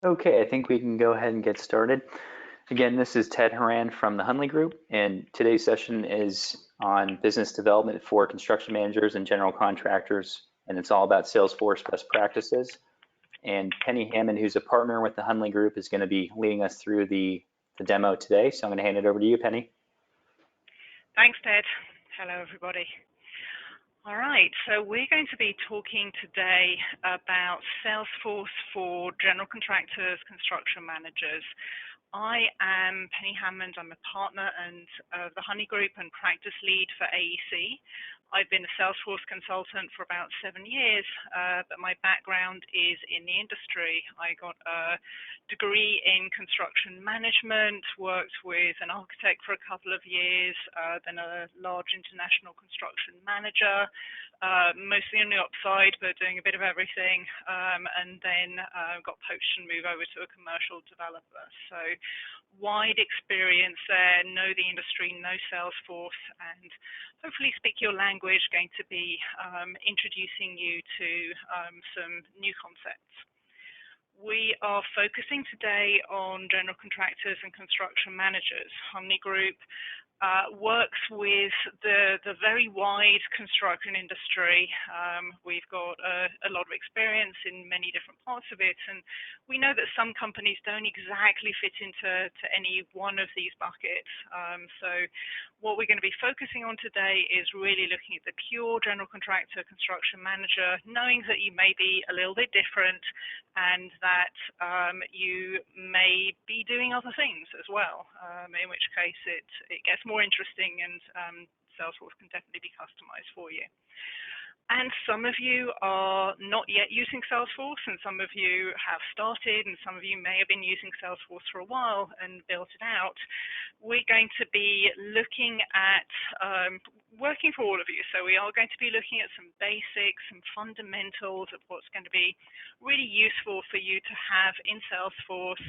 Okay, I think we can go ahead and get started. Again, this is Ted Horan from the Hunley Group, and today's session is on business development for construction managers and general contractors, and it's all about Salesforce best practices. And Penny Hammond, who's a partner with the Hunley Group, is going to be leading us through the demo today. So I'm going to hand it over to you, Penny. Thanks, Ted. Hello, everybody. All right, so we're going to be talking today about Salesforce for general contractors, construction managers. I am Penny Hammond. I'm a partner and the Honey Group and practice lead for AEC. I've been a Salesforce consultant for about 7 years, but my background is in the industry. I got a degree in construction management, worked with an architect for a couple of years, then a large international construction manager, mostly on the upside, but doing a bit of everything, and then got poached and moved over to a commercial developer. So wide experience there, know the industry, know Salesforce, and hopefully speak your language, going to be introducing you to some new concepts. We are focusing today on general contractors and construction managers. Humney Group works with the very wide construction industry. We've got a lot of experience in many different parts of it, and we know that some companies don't exactly fit into any one of these buckets. So what we're going to be focusing on today is really looking at the pure general contractor, construction manager, knowing that you may be a little bit different and that you may be doing other things as well, in which case it gets more interesting, and Salesforce can definitely be customized for you. And some of you are not yet using Salesforce, and some of you have started, and some of you may have been using Salesforce for a while and built it out. We're going to be looking at working for all of you. So we are going to be looking at some basics, some fundamentals of what's going to be really useful for you to have in Salesforce,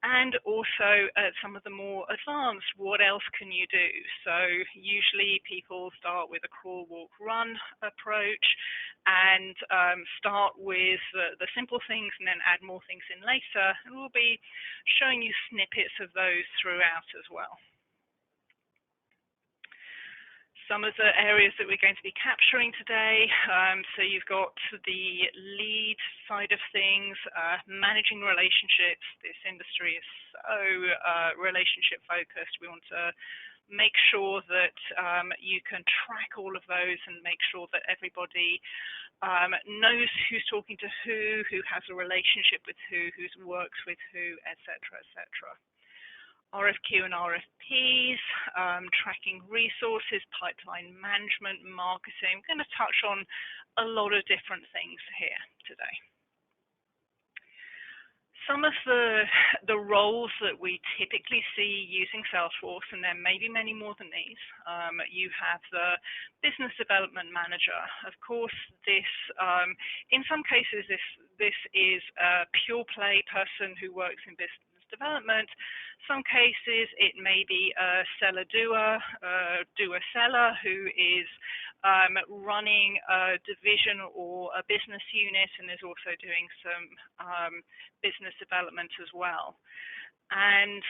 and also some of the more advanced, what else can you do? So usually people start with a crawl, walk, run approach and start with the simple things and then add more things in later. And we'll be showing you snippets of those throughout as well. Some of the areas that we're going to be capturing today, so you've got the lead side of things, managing relationships. This industry is so relationship focused. We want to make sure that you can track all of those and make sure that everybody knows who's talking to who has a relationship with who works with who, etc., etc. RFQ and RFPs, tracking resources, pipeline management, marketing. I'm going to touch on a lot of different things here today. Some of the roles that we typically see using Salesforce, and there may be many more than these, you have the business development manager. Of course, this, in some cases, this is a pure play person who works in business development. Some cases it may be a seller doer, seller who is running a division or a business unit and is also doing some business development as well. And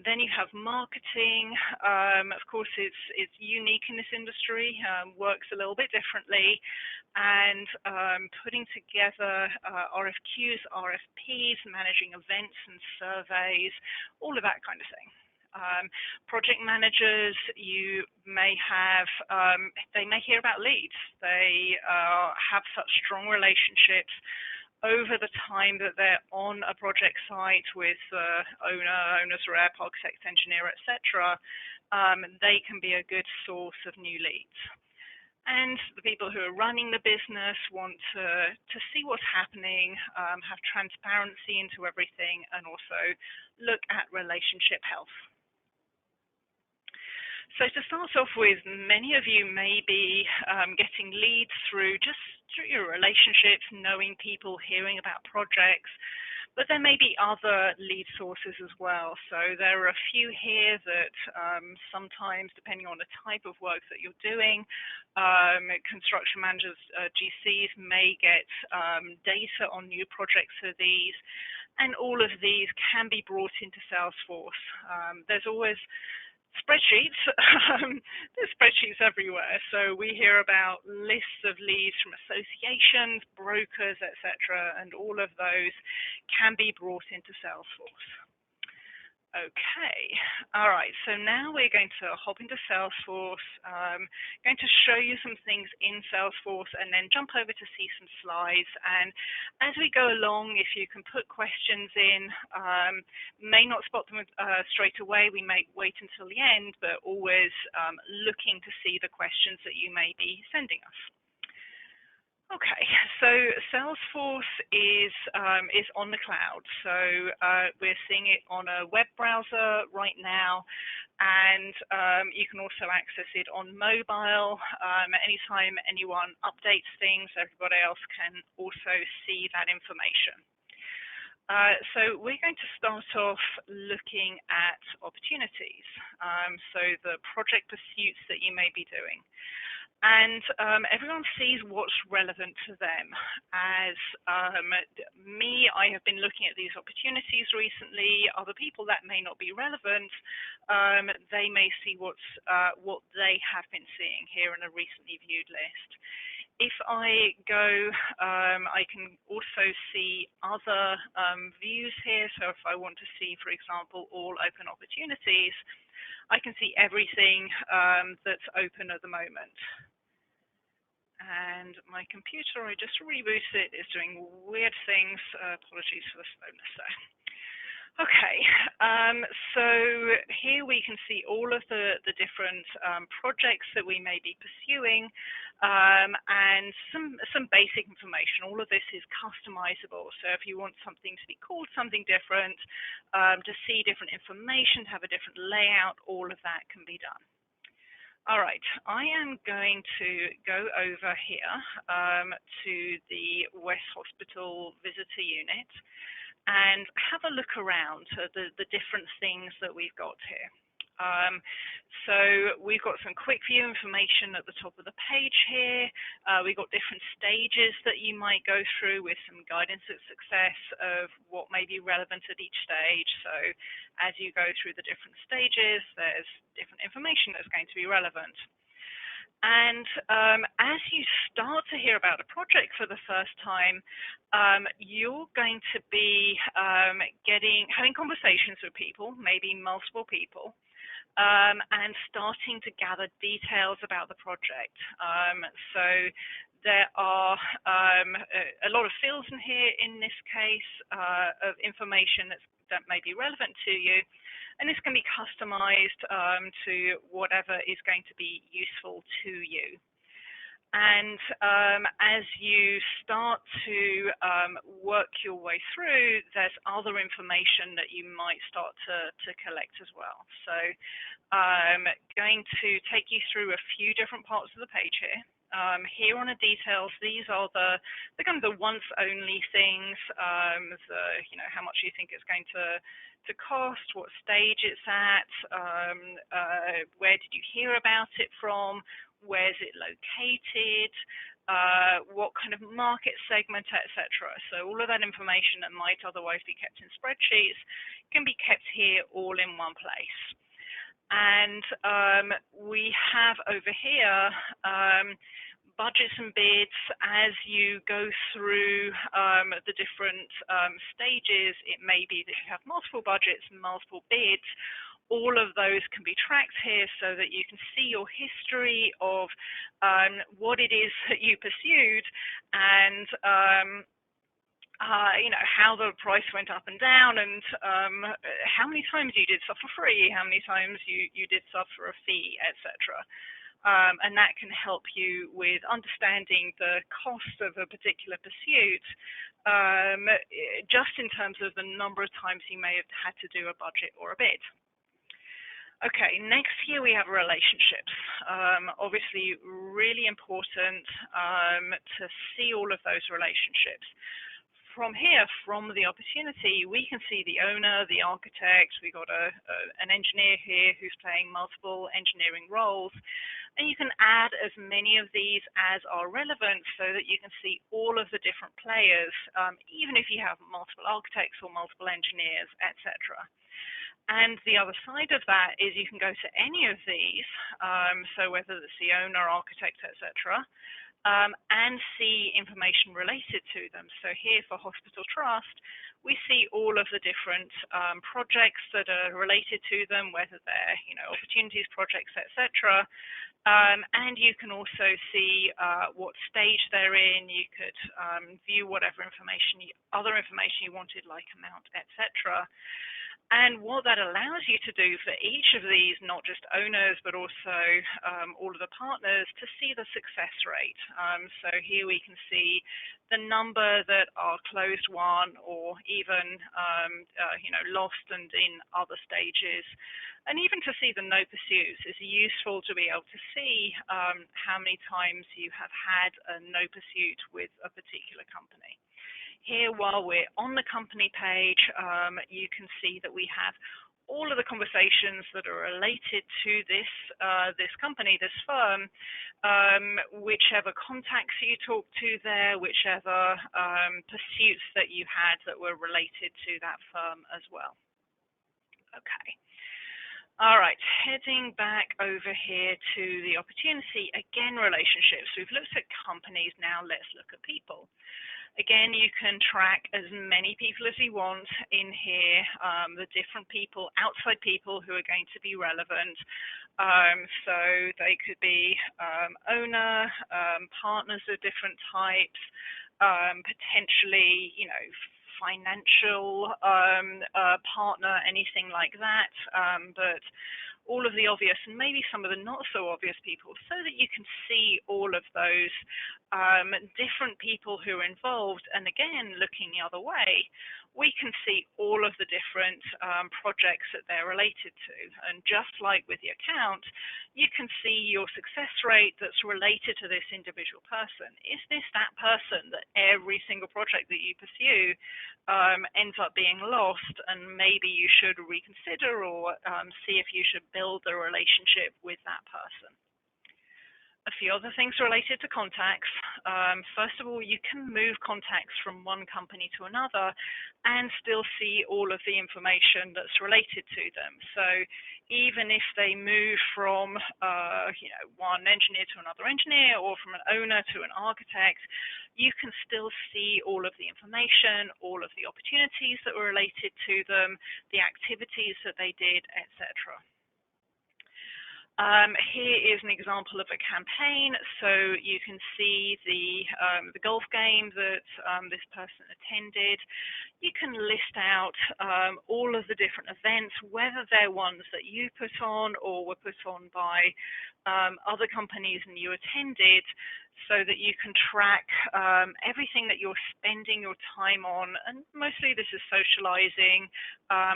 then you have marketing. Of course, it's unique in this industry, works a little bit differently, and putting together RFQs, RFPs, managing events and surveys, all of that kind of thing. Project managers, you may have, they may hear about leads. They have such strong relationships over the time that they're on a project site with owner's rep, architect, engineer, etc. They can be a good source of new leads. And the people who are running the business want to see what's happening, have transparency into everything, and also look at relationship health. So to start off with, many of you may be getting leads through your relationships, knowing people, hearing about projects, but there may be other lead sources as well. So there are a few here that sometimes, depending on the type of work that you're doing, construction managers, GCs may get data on new projects for these. and all of these can be brought into Salesforce. There's always spreadsheets. There's spreadsheets everywhere. So we hear about lists of leads from associations, brokers, etc., and all of those can be brought into Salesforce. Okay, all right, so now we're going to hop into Salesforce. Going to show you some things in Salesforce and then jump over to see some slides. And as we go along, if you can put questions in, may not spot them straight away, we may wait until the end, but always looking to see the questions that you may be sending us. Okay, so Salesforce is on the cloud. So we're seeing it on a web browser right now, and you can also access it on mobile. Anytime anyone updates things, everybody else can also see that information. So we're going to start off looking at opportunities, so the project pursuits that you may be doing. And everyone sees what's relevant to them. As me, I have been looking at these opportunities recently. Other people that may not be relevant, they may see what they have been seeing here in a recently viewed list. If I go, I can also see other views here. So if I want to see, for example, all open opportunities, I can see everything that's open at the moment. And my computer, I just rebooted it, is doing weird things. Apologies for the slowness there. Okay, so here we can see all of the different projects that we may be pursuing, and some basic information. All of this is customizable. So if you want something to be called something different, to see different information, to have a different layout, all of that can be done. All right, I am going to go over here to the West Hospital Visitor Unit and have a look around at the different things that we've got here. So we've got some quick view information at the top of the page here. We've got different stages that you might go through with some guidance at success of what may be relevant at each stage. So as you go through the different stages, there's different information that's going to be relevant. And as you start to hear about a project for the first time, you're going to be having conversations with people, maybe multiple people, and starting to gather details about the project. So there are a lot of fields in here, in this case, of information that may be relevant to you. And this can be customized to whatever is going to be useful to you. And as you start to work your way through, there's other information that you might start to collect as well. So I'm going to take you through a few different parts of the page here. Here on the details, these are the kind of the once only things, how much you think it's going to cost, what stage it's at, where did you hear about it from, where is it located, what kind of market segment, etc. So all of that information that might otherwise be kept in spreadsheets can be kept here all in one place. And we have over here budgets and bids. As you go through the different stages, it may be that you have multiple budgets and multiple bids. All of those can be tracked here so that you can see your history of what it is that you pursued and how the price went up and down, and how many times you did stuff for free, how many times you did stuff for a fee, etc. And that can help you with understanding the cost of a particular pursuit, just in terms of the number of times you may have had to do a budget or a bid. Okay, next here we have relationships. Obviously really important to see all of those relationships. From here, from the opportunity, we can see the owner, the architect. We got an engineer here who's playing multiple engineering roles. And you can add as many of these as are relevant so that you can see all of the different players, even if you have multiple architects or multiple engineers, etc. And the other side of that is you can go to any of these, so whether it's the owner, architect, etc., and see information related to them. So here for Hospital Trust, we see all of the different projects that are related to them, whether they're opportunities, projects, etc. And you can also see what stage they're in. You could view whatever other information you wanted, like amount, etc. And what that allows you to do for each of these, not just owners, but also all of the partners, to see the success rate. So here we can see the number that are closed won or even lost and in other stages. And even to see the no pursuits is useful to be able to see how many times you have had a no pursuit with a particular company. Here, while we're on the company page, you can see that we have all of the conversations that are related to this company, this firm, whichever contacts you talk to there, whichever pursuits that you had that were related to that firm as well. Okay. All right, heading back over here to the opportunity, again, relationships. We've looked at companies, now let's look at people. Again, you can track as many people as you want in here, the different people, outside people who are going to be relevant. So they could be owner, partners of different types, potentially, financial partner, anything like that. But all of the obvious and maybe some of the not so obvious people, so that you can see all of those different people who are involved. And again, looking the other way, we can see all of the different projects that they're related to. And just like with the account, you can see your success rate that's related to this individual person. Is this that person that every single project that you pursue ends up being lost, and maybe you should reconsider or see if you should build a relationship with that person? A few other things related to contacts. First of all, you can move contacts from one company to another and still see all of the information that's related to them. So even if they move from one engineer to another engineer, or from an owner to an architect, you can still see all of the information, all of the opportunities that were related to them, the activities that they did, etc. Here is an example of a campaign. So you can see the golf game that this person attended. You can list out all of the different events, whether they're ones that you put on or were put on by other companies and you attended, so that you can track everything that you're spending your time on. And mostly this is socializing,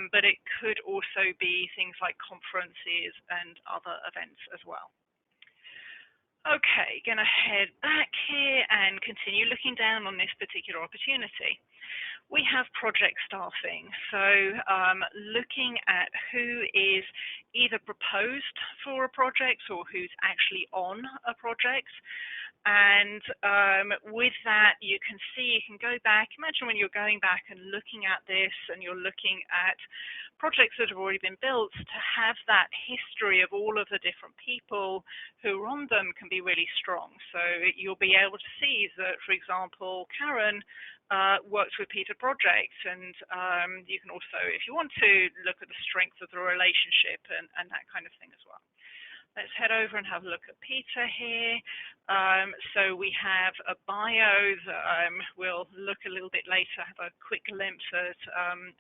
but it could also be things like conferences and other events as well. Okay, going to head back here and continue looking down on this particular opportunity. We have project staffing, so looking at who is either proposed for a project or who's actually on a project. And with that, you can go back. Imagine when you're going back and looking at this and you're looking at projects that have already been built, to have that history of all of the different people who are on them can be really strong. So you'll be able to see that, for example, Karen works with Peter Project, and you can also, if you want to, look at the strength of the relationship and that kind of thing as well. Let's head over and have a look at Peter here. So we have a bio that we'll look a little bit later, have a quick glimpse at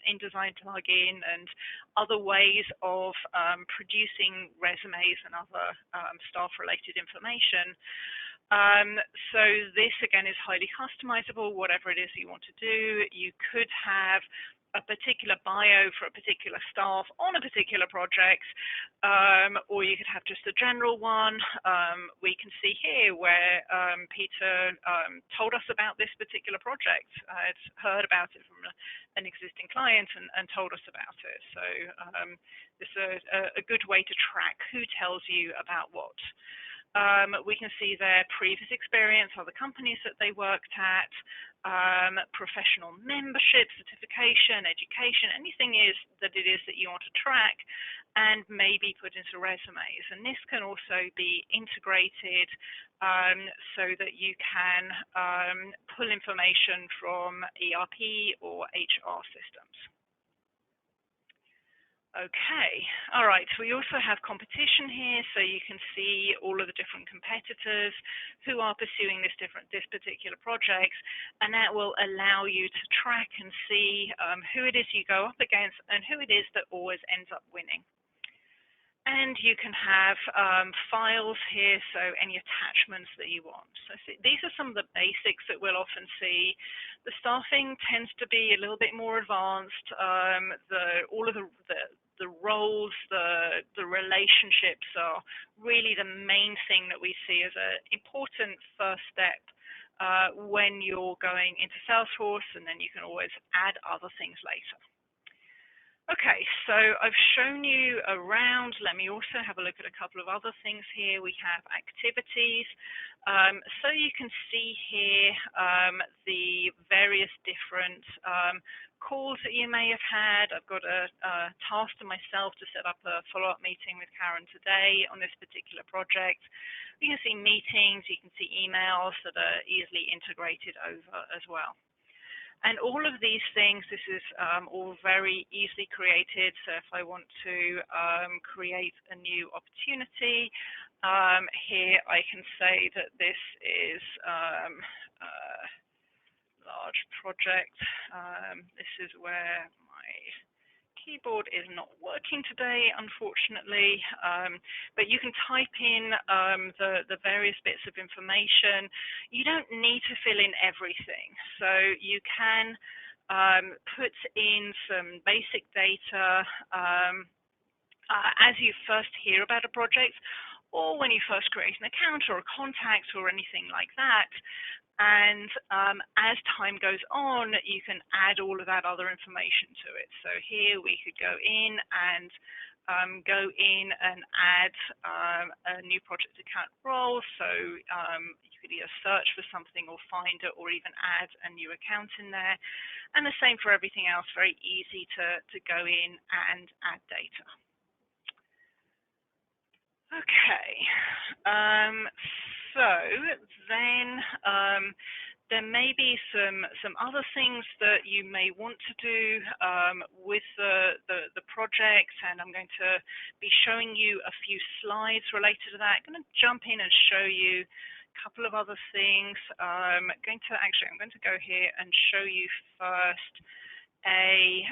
InDesign plugin and other ways of producing resumes and other staff-related information. So this, again, is highly customizable, whatever it is you want to do. You could have a particular bio for a particular staff on a particular project, or you could have just a general one. We can see here where Peter told us about this particular project. I'd heard about it from an existing client and told us about it. So this is a good way to track who tells you about what. We can see their previous experience, other companies that they worked at, professional membership, certification, education, anything that you want to track and maybe put into resumes. And this can also be integrated so that you can pull information from ERP or HR systems. Okay, all right, so we also have competition here, so you can see all of the different competitors who are pursuing this particular project, and that will allow you to track and see who it is you go up against and who it is that always ends up winning. And you can have files here, so any attachments that you want. So these are some of the basics that we'll often see. The staffing tends to be a little bit more advanced. All of the roles, the relationships are really the main thing that we see as an important first step when you're going into Salesforce, and then you can always add other things later. Okay, so I've shown you around. Let me also have a look at a couple of other things here. We have activities. So you can see here the various different calls that you may have had. I've got a task to myself to set up a follow-up meeting with Karen today on this particular project. You can see meetings, you can see emails that are easily integrated over as well. And all of these things, this is all very easily created. So if I want to create a new opportunity, here I can say that this is a large project. This is where my keyboard is not working today, unfortunately, but you can type in the various bits of information. You don't need to fill in everything, so you can put in some basic data as you first hear about a project, or when you first create an account or a contact or anything like that. And as time goes on, you can add all of that other information to it. So here we could go in and add a new project account role. So you could either search for something or find it, or even add a new account in there. And the same for everything else, very easy to go in and add data. Okay, so then there may be some other things that you may want to do with the project, and I'm going to be showing you a few slides related to that. I'm going to jump in and show you a couple of other things. I'm going to go here and show you first a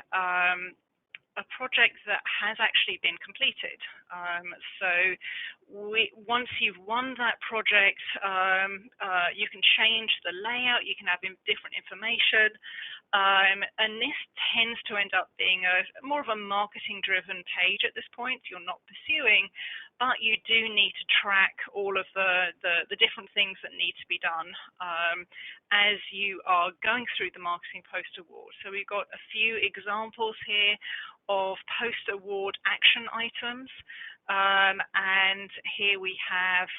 project that has actually been completed. Once you've won that project, you can change the layout, you can have different information, and this tends to end up being more of a marketing-driven page at this point. You're not pursuing, but you do need to track all of the different things that need to be done as you are going through the marketing post-award. So we've got a few examples here of post-award action items, and here we have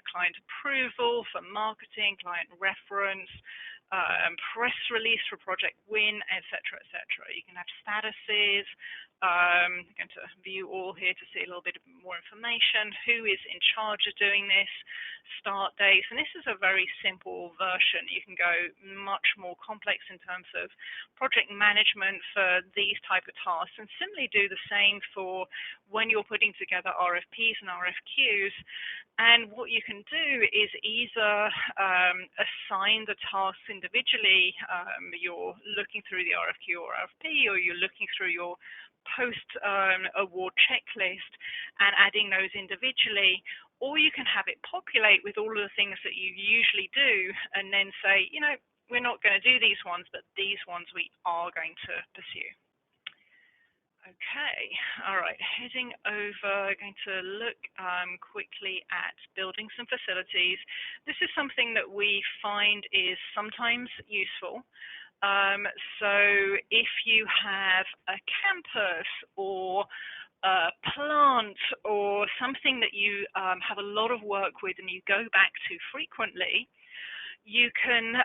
client approval for marketing, client reference, press release for project win, etc., etc. You can have statuses. I'm going to view all here to see a little bit more information. Who is in charge of doing this? Start dates, and this is a very simple version. You can go much more complex in terms of project management for these type of tasks, and simply do the same for when you're putting together RFPs and RFQs. And what you can do is either assign the tasks individually. You're looking through the RFQ or RFP, or you're looking through your post-award checklist and adding those individually, or you can have it populate with all of the things that you usually do and then say, we're not going to do these ones, but these ones we are going to pursue. Okay, all right, heading over, going to look quickly at buildings and facilities. This is something that we find is sometimes useful. So if you have a campus or plant or something that you have a lot of work with and you go back to frequently, you can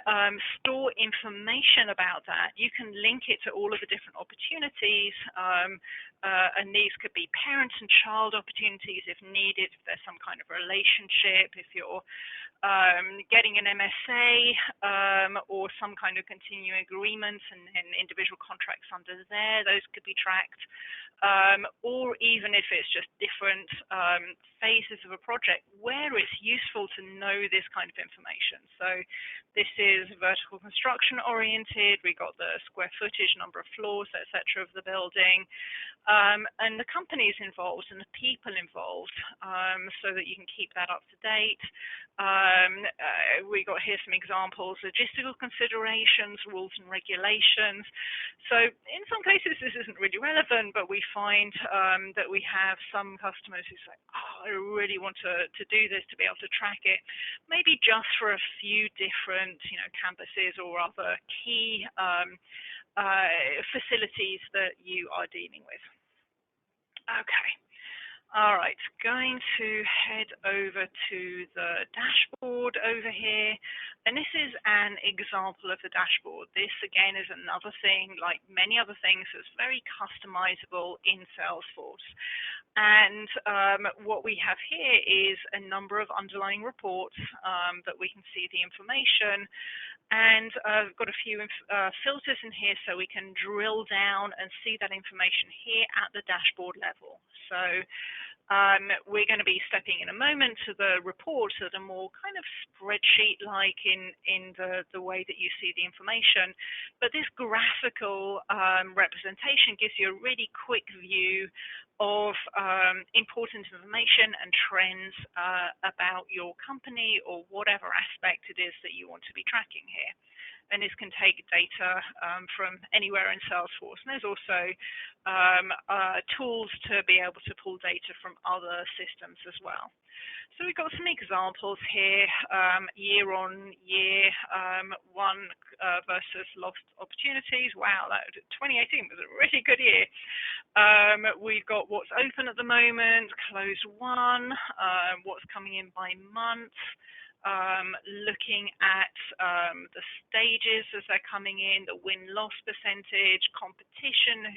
store information about that. You can link it to all of the different opportunities, and these could be parent and child opportunities if needed, if there's some kind of relationship, if you're getting an MSA or some kind of continuing agreement and individual contracts under there, those could be tracked. Or even if it's just different phases of a project where it's useful to know this kind of information. So this is vertical construction oriented. We got the square footage, number of floors, etc. of the building, and the companies involved and the people involved, so that you can keep that up to date. We got here some examples: logistical considerations, rules and regulations. So in some cases this isn't really relevant, but we find that we have some customers who say, oh, I really want to do this, to be able to track it, maybe just for a few different campuses or other key facilities that you are dealing with. Okay. All right, going to head over to the dashboard over here, and this is an example of the dashboard. This again is another thing, like many other things, that's very customizable in Salesforce. And what we have here is a number of underlying reports that we can see the information. And I've got a few filters in here so we can drill down and see that information here at the dashboard level. So we're going to be stepping in a moment to the reports that are more kind of spreadsheet-like in the way that you see the information. But this graphical representation gives you a really quick view of important information and trends about your company or whatever aspect it is that you want to be tracking here. And this can take data from anywhere in Salesforce. And there's also tools to be able to pull data from other systems as well. So we've got some examples here, year on year, won versus lost opportunities. Wow, 2018 was a really good year. We've got what's open at the moment, closed won, what's coming in by month. Looking at the stages as they're coming in, the win-loss percentage, competition,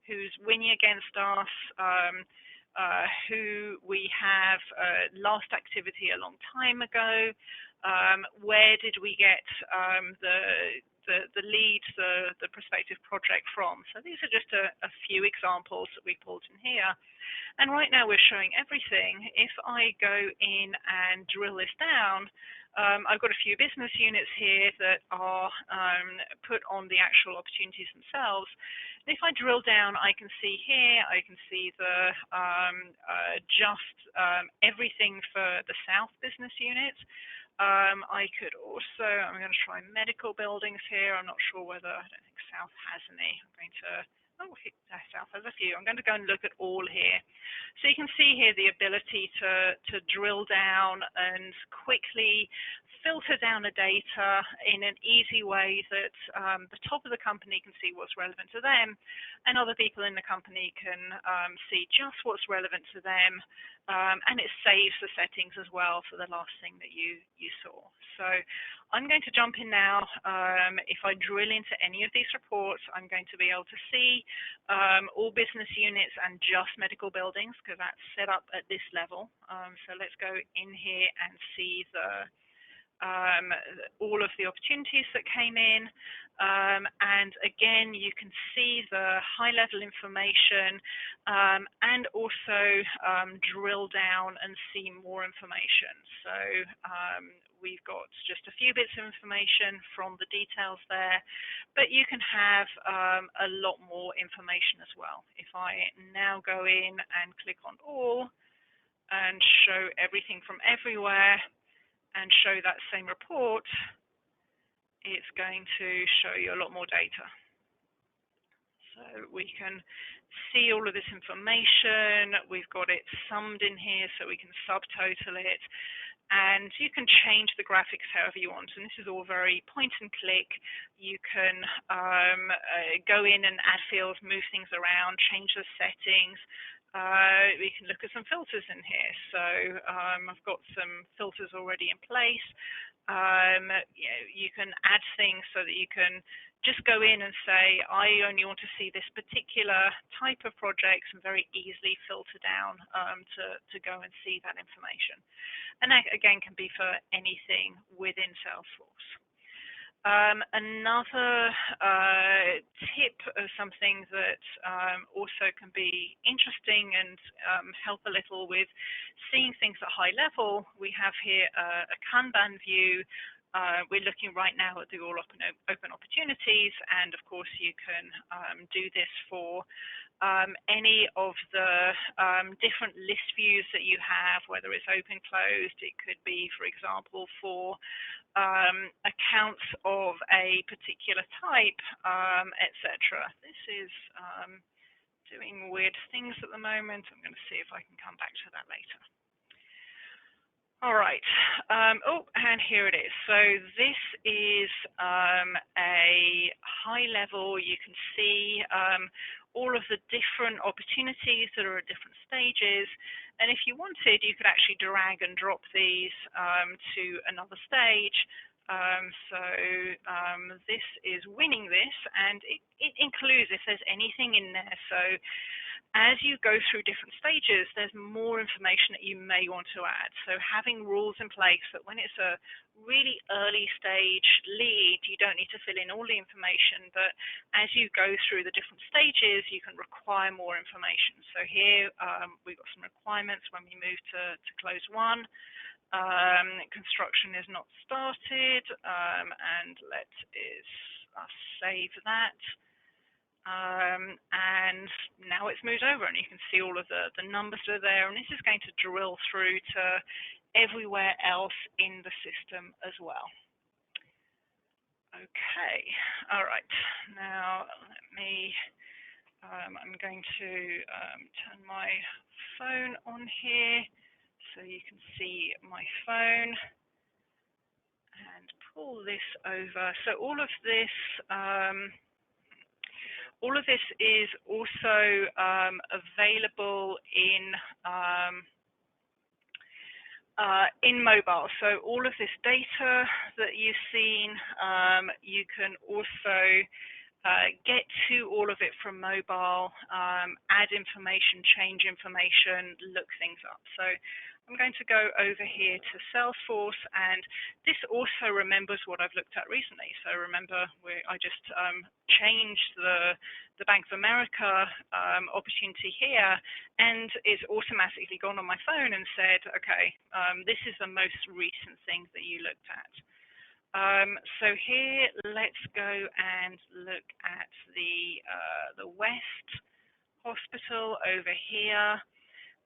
who's winning against us, who we have last activity a long time ago, where did we get the lead, the prospective project from. So these are just a few examples that we pulled in here. And right now we're showing everything. If I go in and drill this down, I've got a few business units here that are put on the actual opportunities themselves. And if I drill down, I can see here, I can see the everything for the South business unit. I could also, I'm going to try medical buildings here. I'm not sure whether, I don't think South has any. I'm going to, South has a few. I'm going to go and look at all here. So you can see here the ability to drill down and quickly filter down the data in an easy way that the top of the company can see what's relevant to them, and other people in the company can see just what's relevant to them, and it saves the settings as well for the last thing that you saw. So I'm going to jump in now. If I drill into any of these reports, I'm going to be able to see all business units and just medical buildings, because that's set up at this level. So let's go in here and see all of the opportunities that came in. And again, you can see the high-level information and also drill down and see more information. So we've got just a few bits of information from the details there, but you can have a lot more information as well. If I now go in and click on all and show everything from everywhere and show that same report, it's going to show you a lot more data. So we can see all of this information. We've got it summed in here so we can subtotal it. And you can change the graphics however you want. And this is all very point and click. You can go in and add fields, move things around, change the settings. We can look at some filters in here. So I've got some filters already in place. You can add things so that you can just go in and say, I only want to see this particular type of projects, and very easily filter down to go and see that information. And that, again, can be for anything within Salesforce. Another tip of something that also can be interesting and help a little with seeing things at high level, we have here a Kanban view. We're looking right now at the all open opportunities, and of course you can do this for any of the different list views that you have, whether it's open, closed. It could be, for example, for accounts of a particular type, etc. This is doing weird things at the moment. I'm going to see if I can come back to that later. All right. Oh, and here it is. So this is a high level. You can see all of the different opportunities that are at different stages. And if you wanted, you could actually drag and drop these to another stage. This is winning this, and it includes if there's anything in there. So as you go through different stages, there's more information that you may want to add. So having rules in place that when it's a really early stage lead, you don't need to fill in all the information, but as you go through the different stages, you can require more information. So here we've got some requirements when we move to close one. Construction is not started, and let us save that. And now it's moved over, and you can see all of the numbers that are there, and this is going to drill through to everywhere else in the system as well. Okay, all right, now let me, I'm going to turn my phone on here so you can see my phone and pull this over. So all of this is also available in mobile. So all of this data that you've seen, you can also get to all of it from mobile, add information, change information, look things up. So I'm going to go over here to Salesforce, and this also remembers what I've looked at recently. So remember, I just changed the Bank of America opportunity here, and it's automatically gone on my phone and said, okay, this is the most recent thing that you looked at. So here, let's go and look at the West Hospital over here.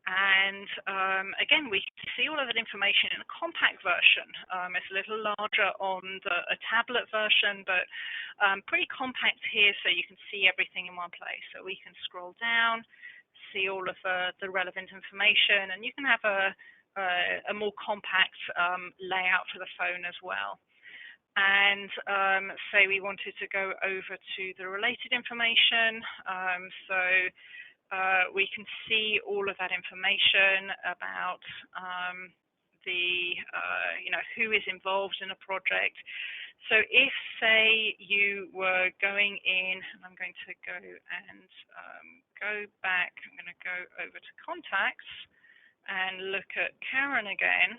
And again, we can see all of that information in a compact version. It's a little larger on a tablet version, but pretty compact here, so you can see everything in one place. So we can scroll down, see all of the relevant information, and you can have a more compact layout for the phone as well. And say we wanted to go over to the related information. We can see all of that information about who is involved in a project. So if, say, you were going in, and I'm going to go and go back, I'm going to go over to contacts and look at Karen again.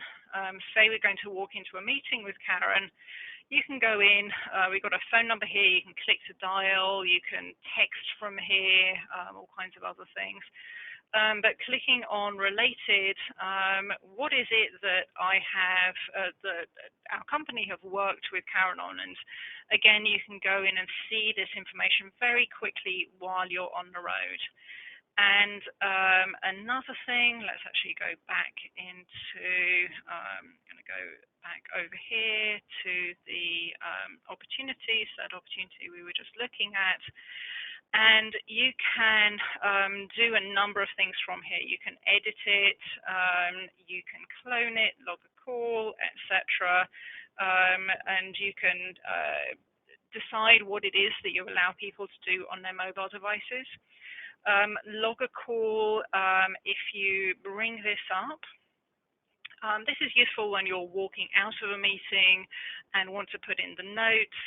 Say we're going to walk into a meeting with Karen. You can go in, we've got a phone number here, you can click to dial, you can text from here, all kinds of other things. But clicking on related, what is it that I have, that our company have worked with Karen on? And again, you can go in and see this information very quickly while you're on the road. And another thing, let's actually go back into, I'm going to go back over here to the opportunities, that opportunity we were just looking at. And you can do a number of things from here. You can edit it, you can clone it, log a call, etc. And you can decide what it is that you allow people to do on their mobile devices. Log a call, if you bring this up. This is useful when you're walking out of a meeting and want to put in the notes.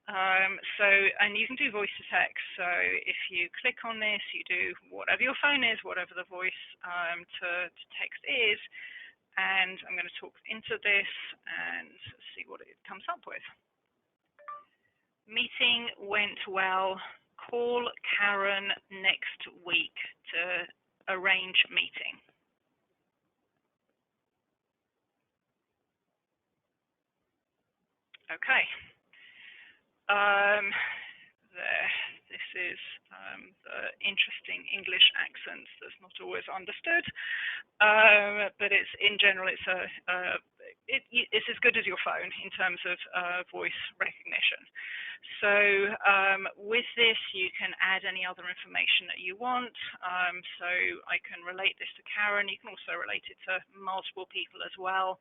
And you can do voice to text. So if you click on this, you do whatever your phone is, whatever the voice to text is. And I'm going to talk into this and see what it comes up with. Meeting went well. Call Karen next week to arrange meeting. Okay. This is the interesting English accent that's not always understood, but it's in general it's as good as your phone in terms of voice recognition. So with this, you can add any other information that you want. So I can relate this to Karen. You can also relate it to multiple people as well.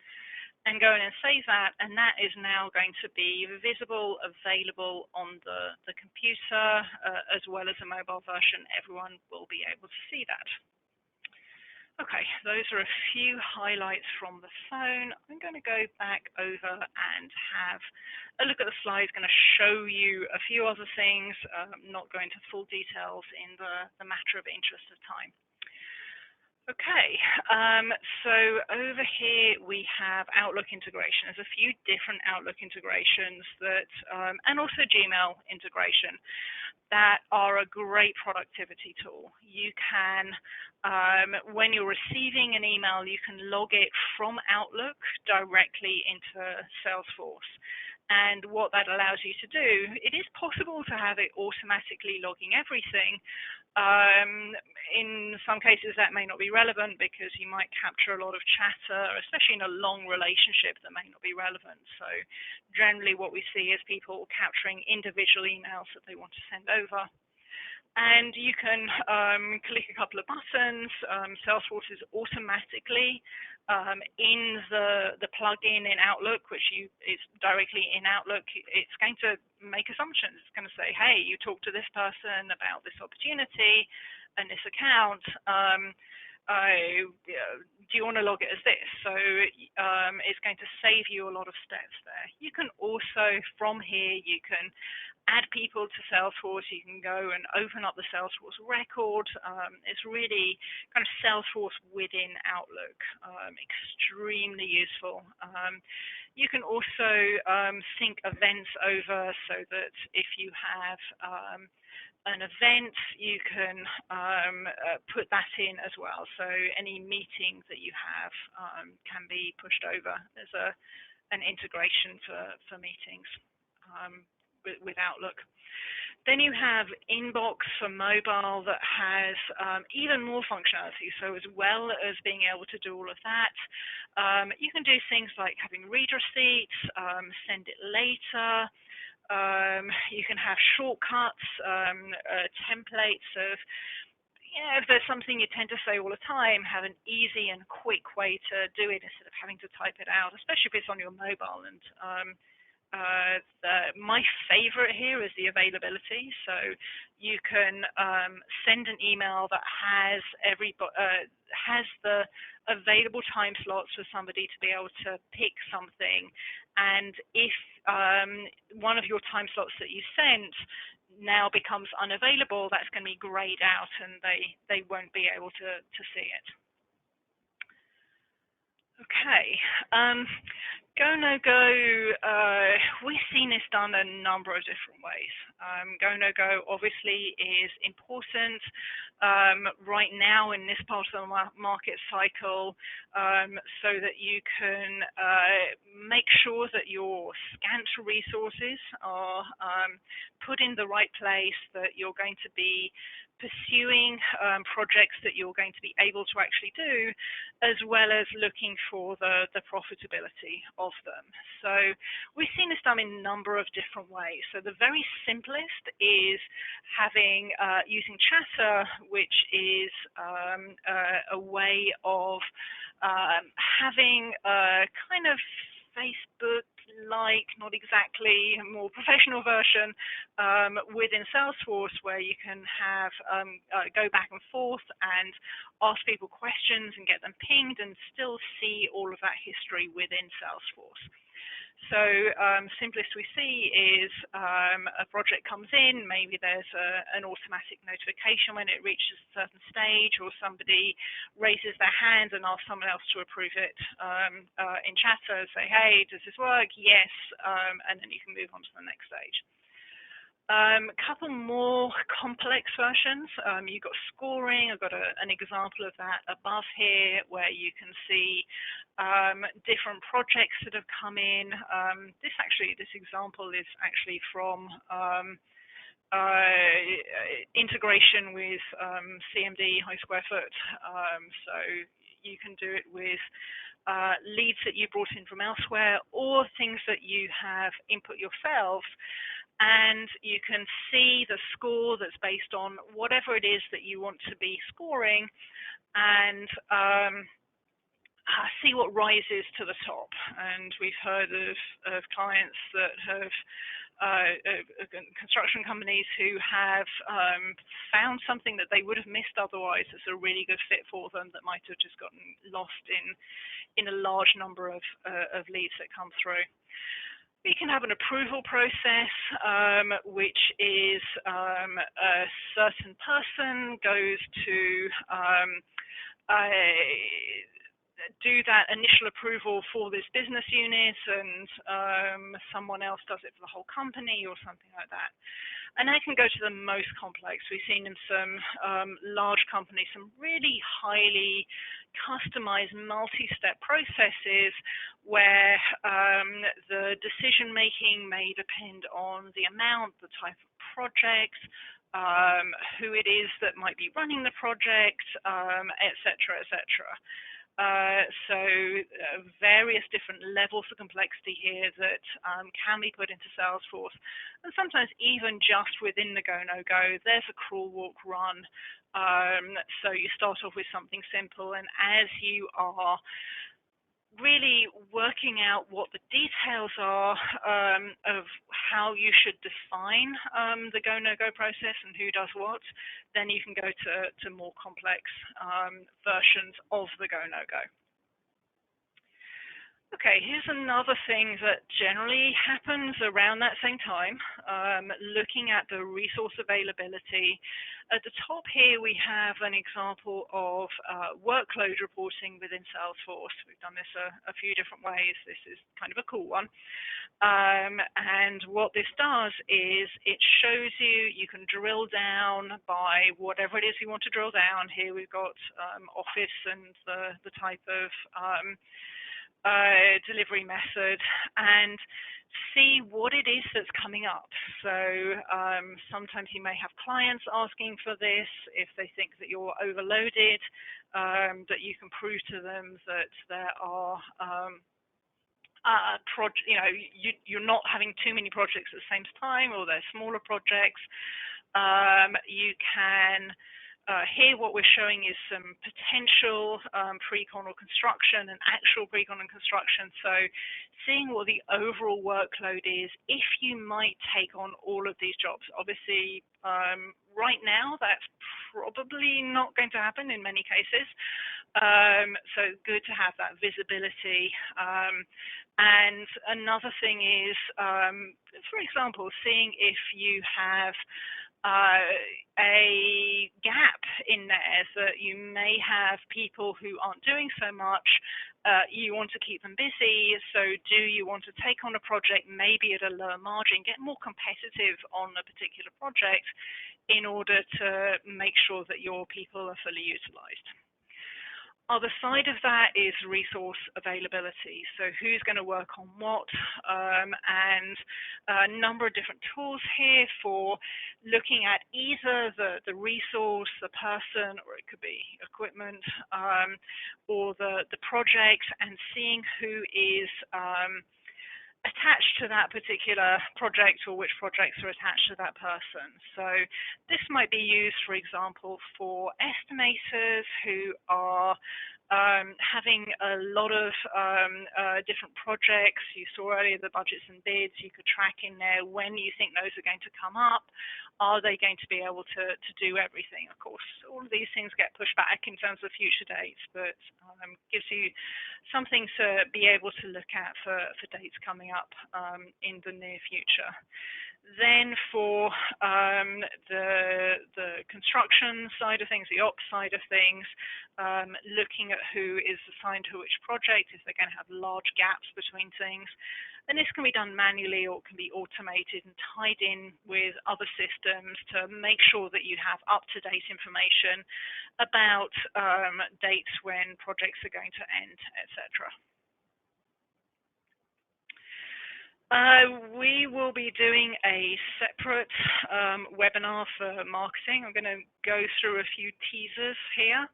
And go in and save that, and that is now going to be visible, available on the computer, as well as a mobile version. Everyone will be able to see that. Okay, those are a few highlights from the phone. I'm going to go back over and have a look at the slides. Going to show you a few other things, not go into full details in the matter of interest of time. Okay, so over here we have Outlook integration. There's a few different Outlook integrations that, and also Gmail integration, that are a great productivity tool. You can, when you're receiving an email, you can log it from Outlook directly into Salesforce. And what that allows you to do, it is possible to have it automatically logging everything. In some cases that may not be relevant because you might capture a lot of chatter, especially in a long relationship, that may not be relevant. So generally what we see is people capturing individual emails that they want to send over. And you can click a couple of buttons. Salesforce is automatically in the plugin in Outlook, which is directly in Outlook. It's going to make assumptions. It's going to say, hey, you talked to this person about this opportunity and this account. Do you want to log it as this? So it's going to save you a lot of steps there. You can also, from here, you can add people to Salesforce. You can go and open up the Salesforce record. It's really kind of Salesforce within Outlook, extremely useful. You can also sync events over so that if you have an event, you can put that in as well. So any meeting that you have can be pushed over. There's an integration for meetings with Outlook. Then you have Inbox for mobile that has even more functionality. So as well as being able to do all of that, you can do things like having read receipts, send it later. You can have shortcuts, templates of, if there's something you tend to say all the time, have an easy and quick way to do it instead of having to type it out, especially if it's on your mobile. And my favorite here is the availability. So you can send an email that has the available time slots for somebody to be able to pick something. And if one of your time slots that you sent now becomes unavailable, that's going to be grayed out and they won't be able to see it. Okay, go, no go, we've seen this done a number of different ways. Go, no go obviously is important right now in this part of the market cycle, so that you can make sure that your scant resources are put in the right place, that you're going to be pursuing projects that you're going to be able to actually do, as well as looking for the profitability of them. So we've seen this done in a number of different ways. So the very simplest is using Chatter, which is a way of having a kind of Facebook-like, not exactly, a more professional version within Salesforce, where you can have go back and forth and ask people questions and get them pinged and still see all of that history within Salesforce. So simplest we see is a project comes in, maybe there's an automatic notification when it reaches a certain stage, or somebody raises their hand and asks someone else to approve it in Chatter, say, hey, does this work? Yes, and then you can move on to the next stage. A couple more complex versions. You've got scoring. I've got an example of that above here, where you can see different projects that have come in. This example is actually from integration with CMD, high square foot. So you can do it with leads that you brought in from elsewhere, or things that you have input yourselves. And you can see the score that's based on whatever it is that you want to be scoring, and see what rises to the top. And we've heard of clients that have construction companies who have found something that they would have missed otherwise as a really good fit for them, that might have just gotten lost in a large number of leads that come through. We can have an approval process, which is a certain person goes to do that initial approval for this business unit, and someone else does it for the whole company or something like that. And I can go to the most complex. We've seen in some large companies some really highly customized multi-step processes where the decision-making may depend on the amount, the type of project, who it is that might be running the project, et cetera, et cetera. So various different levels of complexity here that can be put into Salesforce, and sometimes even just within the go, no go, there's a crawl, walk, run. So you start off with something simple, and as you are really working out what the details are of how you should define the go, no go process and who does what, then you can go to more complex versions of the go, no go. Okay, here's another thing that generally happens around that same time, looking at the resource availability. At the top here, we have an example of workload reporting within Salesforce. We've done this a few different ways. This is kind of a cool one. And what this does is it shows you can drill down by whatever it is you want to drill down. Here we've got Office and the type of delivery method, and see what it is that's coming up. So sometimes you may have clients asking for this if they think that you're overloaded, that you can prove to them that there are you're not having too many projects at the same time, or they're smaller projects. You can here what we're showing is some potential pre-con or construction and actual pre-con and construction. So seeing what the overall workload is if you might take on all of these jobs. Obviously, right now that's probably not going to happen in many cases. So good to have that visibility. And another thing is, for example, seeing if you have a gap in there, that you may have people who aren't doing so much. You want to keep them busy, so do you want to take on a project maybe at a lower margin, get more competitive on a particular project in order to make sure that your people are fully utilized. Other side of that is resource availability. So who's going to work on what, and a number of different tools here for looking at either the resource, the person, or it could be equipment, or the project, and seeing who is attached to that particular project or which projects are attached to that person. So this might be used, for example, for estimators who are having a lot of different projects. You saw earlier the budgets and bids. You could track in there when you think those are going to come up. Are they going to be able to do everything? Of course, all of these things get pushed back in terms of future dates, but gives you something to be able to look at for dates coming up in the near future. Then for the construction side of things, the ops side of things, looking at who is assigned to which project, if they're going to have large gaps between things. And this can be done manually or can be automated and tied in with other systems to make sure that you have up-to-date information about dates when projects are going to end, etc. We will be doing a separate webinar for marketing. I'm going to go through a few teasers here.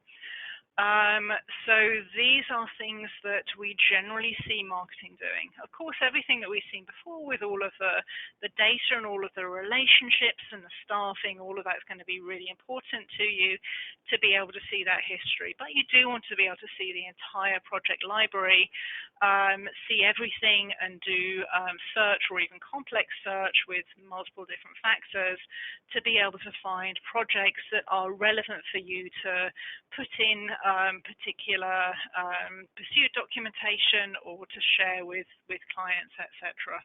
So these are things that we generally see marketing doing. Of course, everything that we've seen before with all of the data and all of the relationships and the staffing, all of that's going to be really important to you to be able to see that history. But you do want to be able to see the entire project library, see everything and do search or even complex search with multiple different factors to be able to find projects that are relevant for you to put in particular pursuit documentation or to share with clients, etc.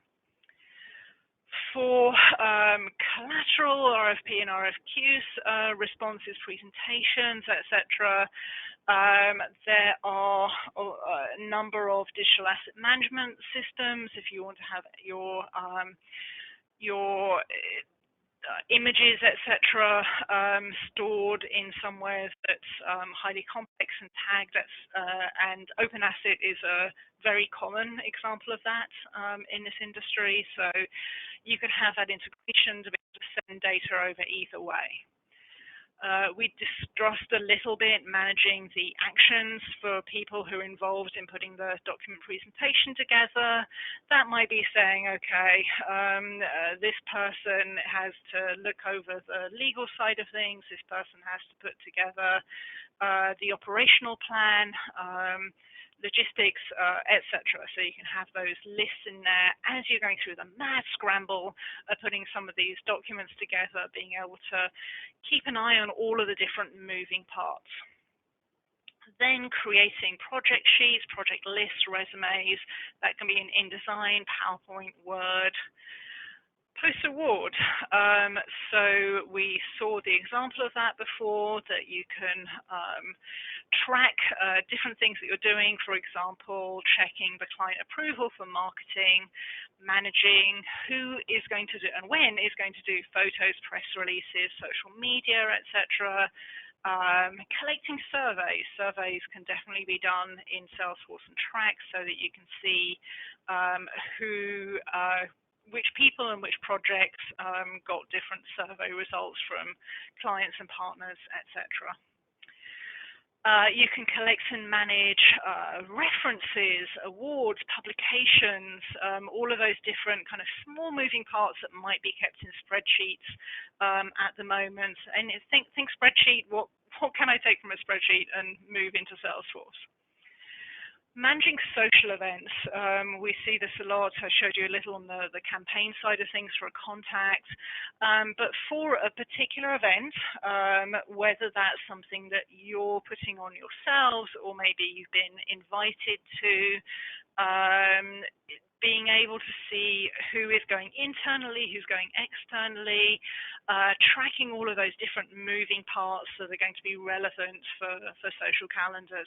For collateral, RFP and RFQs, responses, presentations, etc., there are a number of digital asset management systems. If you want to have your images, etc., stored in somewhere that's highly complex and tagged. And open asset is a very common example of that in this industry. So you can have that integration to be able to send data over either way. We discussed a little bit managing the actions for people who are involved in putting the document presentation together. That might be saying, okay, this person has to look over the legal side of things, this person has to put together the operational plan, logistics, etc. So you can have those lists in there as you're going through the mad scramble of putting some of these documents together, being able to keep an eye on all of the different moving parts. Then creating project sheets, project lists, resumes. That can be in InDesign, PowerPoint, Word. Post-award, so we saw the example of that before, that you can track different things that you're doing, for example, checking the client approval for marketing, managing who is going to do and when is going to do photos, press releases, social media, etc. Collecting surveys. Surveys can definitely be done in Salesforce and track so that you can see which people and which projects got different survey results from clients and partners, etc. You can collect and manage references, awards, publications, all of those different kind of small moving parts that might be kept in spreadsheets at the moment. And think spreadsheet, what can I take from a spreadsheet and move into Salesforce? Managing social events, we see this a lot. I showed you a little on the campaign side of things for a contact, but for a particular event, whether that's something that you're putting on yourselves or maybe you've been invited to, being able to see who is going internally, who's going externally, tracking all of those different moving parts that are going to be relevant for social calendars.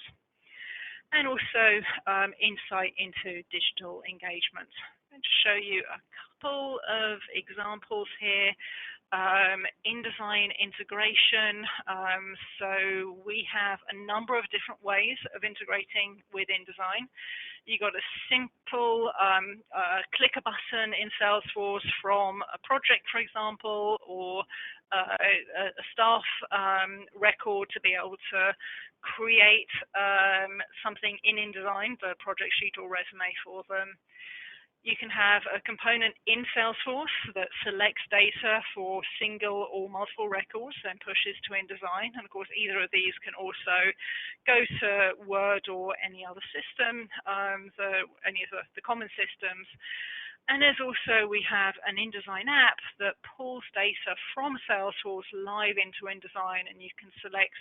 And also insight into digital engagement. I'm going to show you a couple of examples here InDesign integration. So we have a number of different ways of integrating with InDesign. You got a simple click a button in Salesforce from a project, for example, or a staff record to be able to create something in InDesign, the project sheet or resume for them. You can have a component in Salesforce that selects data for single or multiple records and pushes to InDesign. And of course, either of these can also go to Word or any other system, any of the common systems. And there's also, we have an InDesign app that pulls data from Salesforce live into InDesign, and you can select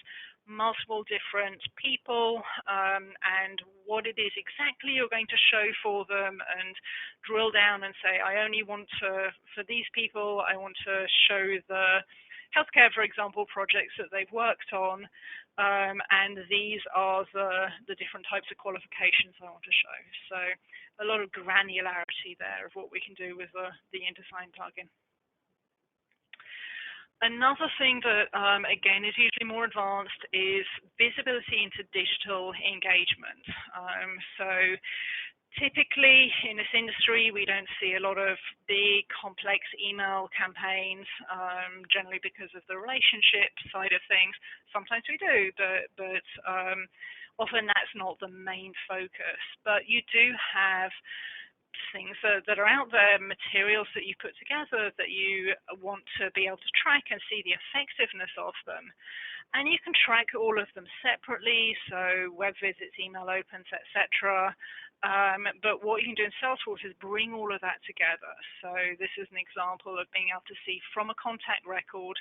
multiple different people and what it is exactly you're going to show for them, and drill down and say, I only want to, for these people, I want to show the healthcare, for example, projects that they've worked on, and these are the different types of qualifications I want to show. So a lot of granularity there of what we can do with the InDesign plugin. Another thing that, again, is usually more advanced is visibility into digital engagement. So typically in this industry, we don't see a lot of big, complex email campaigns, generally because of the relationship side of things. Sometimes we do, but often that's not the main focus. But you do have things that are out there, materials that you put together that you want to be able to track and see the effectiveness of them. And you can track all of them separately, so web visits, email opens, etc. But what you can do in Salesforce is bring all of that together. So this is an example of being able to see from a contact record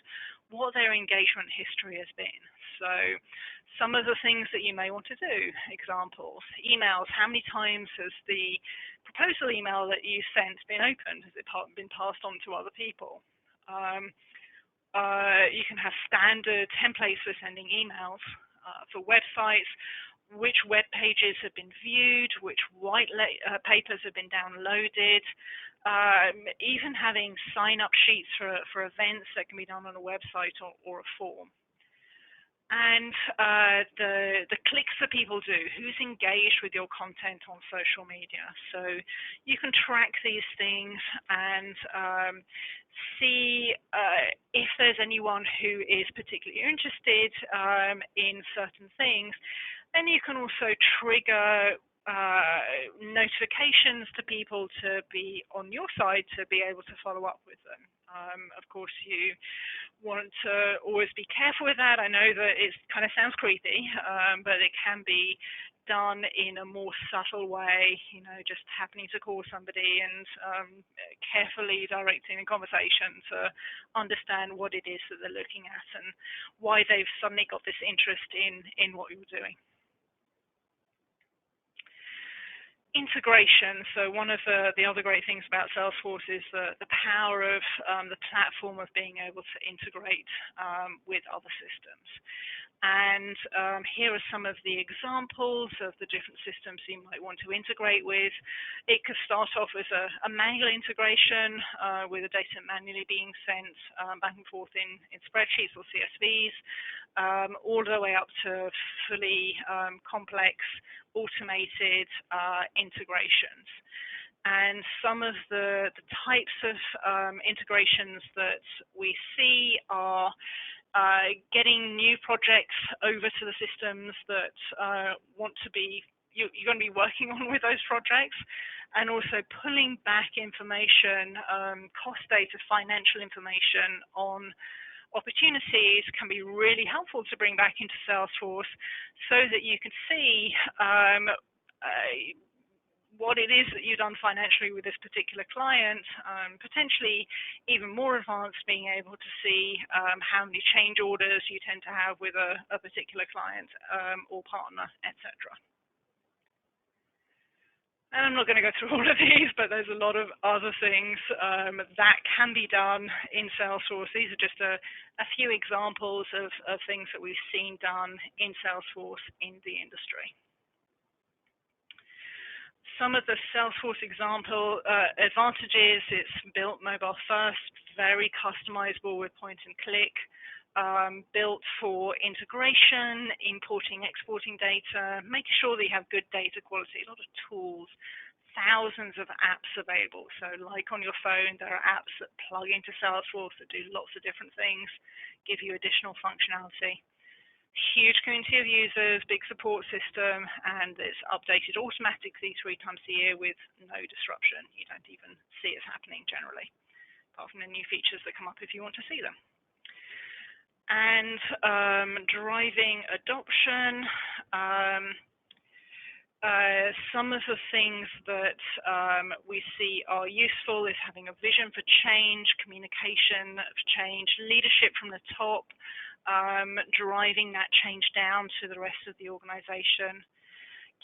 what their engagement history has been. So some of the things that you may want to do, examples, emails, how many times has the proposal email that you sent been opened? Has it been passed on to other people? You can have standard templates for sending emails for websites, which web pages have been viewed, which white papers have been downloaded, even having sign-up sheets for events that can be done on a website or a form. And the clicks that people do, who's engaged with your content on social media. So you can track these things and see if there's anyone who is particularly interested in certain things. Then you can also trigger notifications to people to be on your side to be able to follow up with them. Of course, you want to always be careful with that. I know that it kind of sounds creepy, but it can be done in a more subtle way, you know, just happening to call somebody and carefully directing a conversation to understand what it is that they're looking at and why they've suddenly got this interest in what you're doing. Integration. So one of the other great things about Salesforce is the power of the platform of being able to integrate with other systems. And here are some of the examples of the different systems you might want to integrate with. It could start off as a manual integration with the data manually being sent back and forth in spreadsheets or CSVs, all the way up to fully complex automated integrations. And some of the types of integrations that we see are getting new projects over to the systems that you're going to be working on with those projects, and also pulling back information, cost data, financial information on opportunities can be really helpful to bring back into Salesforce so that you can see what it is that you've done financially with this particular client, potentially even more advanced, being able to see how many change orders you tend to have with a particular client or partner, etc. And I'm not going to go through all of these, but there's a lot of other things that can be done in Salesforce. These are just a few examples of things that we've seen done in Salesforce in the industry. Some of the Salesforce example advantages: it's built mobile first, very customizable with point and click, built for integration, importing, exporting data, making sure that you have good data quality, a lot of tools, thousands of apps available. So like on your phone, there are apps that plug into Salesforce that do lots of different things, give you additional functionality. Huge community of users, big support system, and it's updated automatically 3 times a year with no disruption. You don't even see it happening generally, apart from the new features that come up if you want to see them. And driving adoption. Some of the things that we see are useful is having a vision for change, communication of change, leadership from the top, driving that change down to the rest of the organization.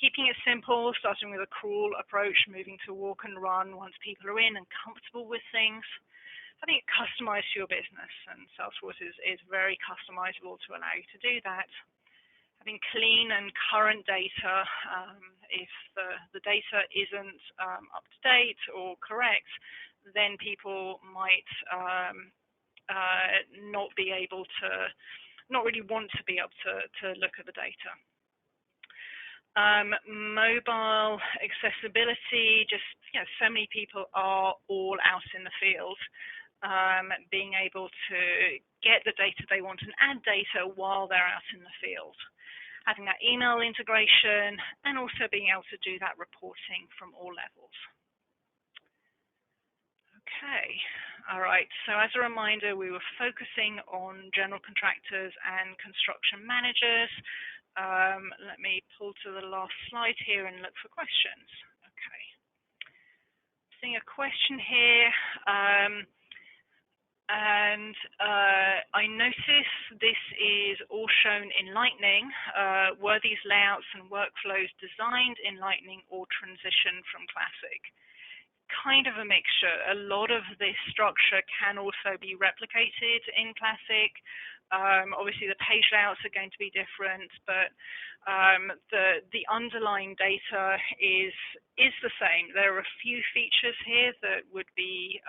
Keeping it simple, starting with a crawl approach, moving to walk and run once people are in and comfortable with things. Having it customized to your business, and Salesforce is very customizable to allow you to do that. Having clean and current data. If the data isn't up to date or correct, then people might not be able to, not really want to be able to look at the data. Mobile accessibility, just so many people are all out in the field. Being able to get the data they want and add data while they're out in the field. Having that email integration, and also being able to do that reporting from all levels. Okay, all right, so as a reminder, we were focusing on general contractors and construction managers. Let me pull to the last slide here and look for questions. Okay, seeing a question here. And I notice this is all shown in Lightning. Were these layouts and workflows designed in Lightning or transition from Classic? Kind of a mixture. A lot of this structure can also be replicated in Classic. Obviously, the page layouts are going to be different, but the underlying data is the same. There are a few features here that would be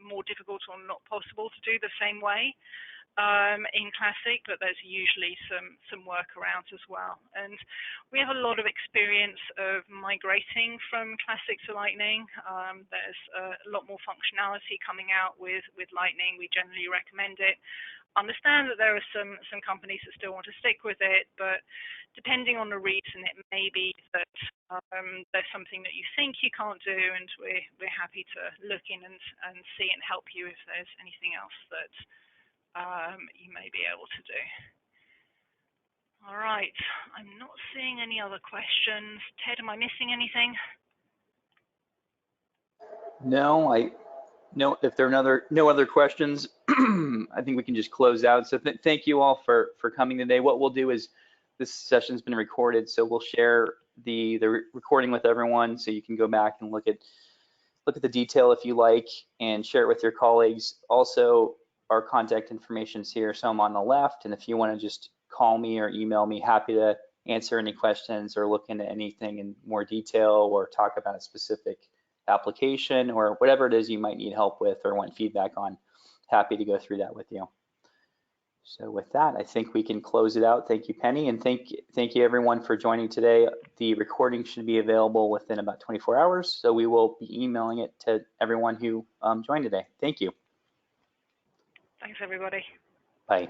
more difficult or not possible to do the same way in Classic, but there's usually some workarounds as well. And we have a lot of experience of migrating from Classic to Lightning. There's a lot more functionality coming out with Lightning. We generally recommend it. Understand that there are some companies that still want to stick with it, but depending on the reason, it may be that there's something that you think you can't do, and we're happy to look in and see and help you if there's anything else that you may be able to do. All right, I'm not seeing any other questions. Ted, am I missing anything? No, if there are no other questions, I think we can just close out. So thank you all for coming today. What we'll do is, this session's been recorded, so we'll share the recording with everyone, so you can go back and look at the detail if you like, and share it with your colleagues. Also, our contact information is here, so I'm on the left, and if you want to just call me or email me, happy to answer any questions or look into anything in more detail or talk about a specific application or whatever it is you might need help with or want feedback on. Happy to go through that with you. So with that, I think we can close it out. Thank you, Penny, and thank you everyone for joining today. The recording should be available within about 24 hours, so we will be emailing it to everyone who joined today. Thank you. Thanks, everybody. Bye.